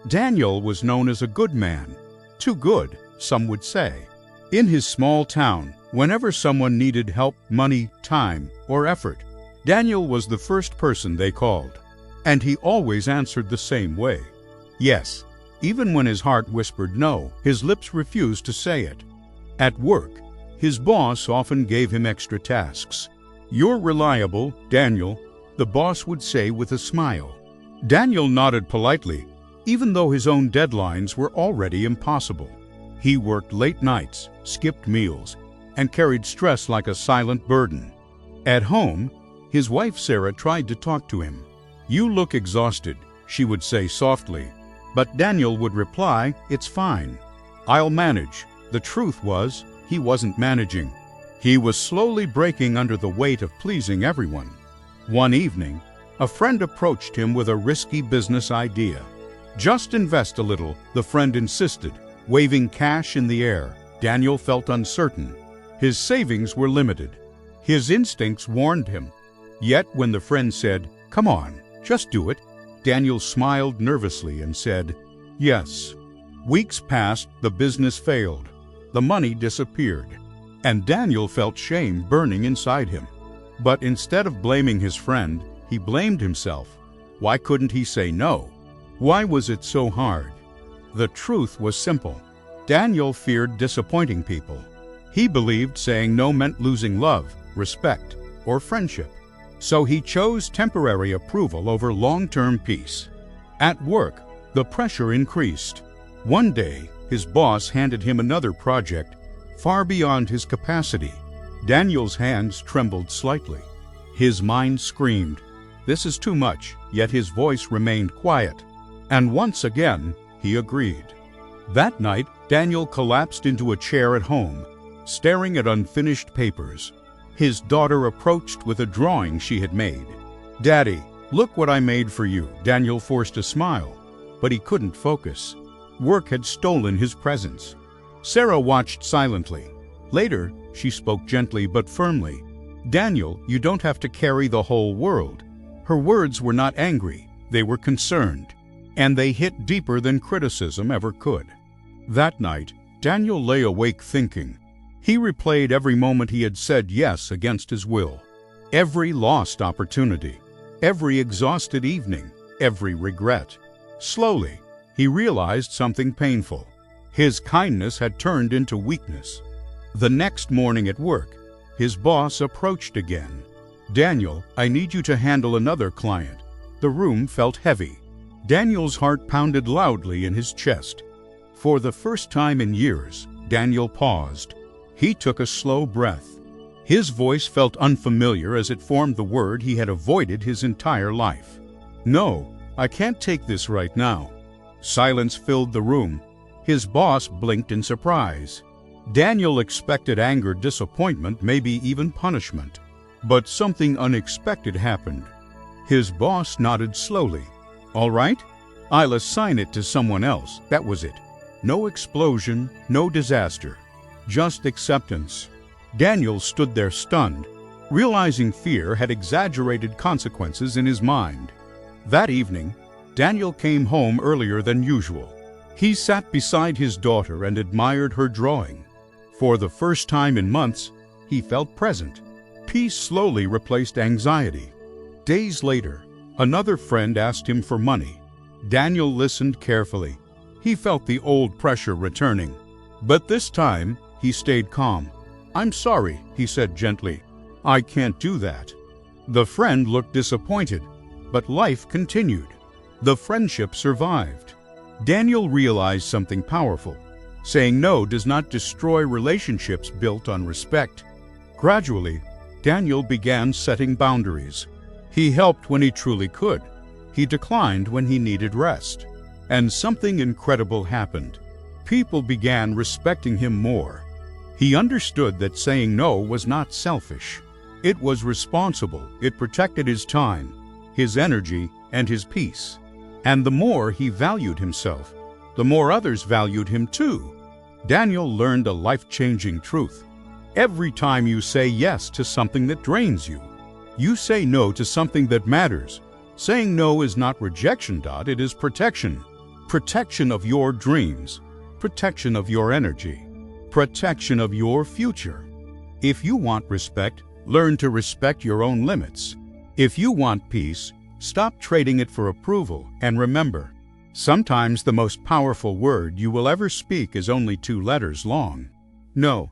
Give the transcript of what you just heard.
Daniel was known as a good man. Too good, some would say. In his small town, whenever someone needed help, money, time, or effort, Daniel was the first person they called. And he always answered the same way. Yes, even when his heart whispered no, his lips refused to say it. At work, his boss often gave him extra tasks. "You're reliable, Daniel," the boss would say with a smile. Daniel nodded politely, even though his own deadlines were already impossible. He worked late nights, skipped meals, and carried stress like a silent burden. At home, his wife Sarah tried to talk to him. "You look exhausted," she would say softly, but Daniel would reply, "It's fine. I'll manage." The truth was, he wasn't managing. He was slowly breaking under the weight of pleasing everyone. One evening, a friend approached him with a risky business idea. "Just invest a little," the friend insisted, waving cash in the air. Daniel felt uncertain. His savings were limited. His instincts warned him. Yet when the friend said, "Come on, just do it," Daniel smiled nervously and said, "Yes." Weeks passed, the business failed. The money disappeared, and Daniel felt shame burning inside him. But instead of blaming his friend, he blamed himself. Why couldn't he say no? Why was it so hard? The truth was simple. Daniel feared disappointing people. He believed saying no meant losing love, respect, or friendship. So he chose temporary approval over long-term peace. At work, the pressure increased. One day, his boss handed him another project far beyond his capacity. Daniel's hands trembled slightly. His mind screamed, "This is too much," yet his voice remained quiet. And once again, he agreed. That night, Daniel collapsed into a chair at home, staring at unfinished papers. His daughter approached with a drawing she had made. "Daddy, look what I made for you." Daniel forced a smile, but he couldn't focus. Work had stolen his presence. Sarah watched silently. Later, she spoke gently but firmly. "Daniel, you don't have to carry the whole world." Her words were not angry, they were concerned, and they hit deeper than criticism ever could. That night, Daniel lay awake thinking. He replayed every moment he had said yes against his will, every lost opportunity, every exhausted evening, every regret. Slowly, he realized something painful. His kindness had turned into weakness. The next morning at work, his boss approached again. "Daniel, I need you to handle another client." The room felt heavy. Daniel's heart pounded loudly in his chest. For the first time in years, Daniel paused. He took a slow breath. His voice felt unfamiliar as it formed the word he had avoided his entire life. "No, I can't take this right now." Silence filled the room. His boss blinked in surprise. Daniel expected anger, disappointment, maybe even punishment. But something unexpected happened. His boss nodded slowly. "All right, I'll assign it to someone else." That was it. No explosion, no disaster, just acceptance. Daniel stood there stunned, realizing fear had exaggerated consequences in his mind. That evening, Daniel came home earlier than usual. He sat beside his daughter and admired her drawing. For the first time in months, he felt present. Peace slowly replaced anxiety. Days later, another friend asked him for money. Daniel listened carefully. He felt the old pressure returning. But this time, he stayed calm. "I'm sorry," he said gently. "I can't do that." The friend looked disappointed, but life continued. The friendship survived. Daniel realized something powerful. Saying no does not destroy relationships built on respect. Gradually, Daniel began setting boundaries. He helped when he truly could. He declined when he needed rest. And something incredible happened. People began respecting him more. He understood that saying no was not selfish. It was responsible. It protected his time, his energy, and his peace. And the more he valued himself, the more others valued him too. Daniel learned a life-changing truth. Every time you say yes to something that drains you, you say no to something that matters. Saying no is not rejection, it is protection. protection of your dreams, protection of your energy, protection of your future. If you want respect, learn to respect your own limits. If you want peace, stop trading it for approval, and remember, sometimes the most powerful word you will ever speak is only 2 letters long. No,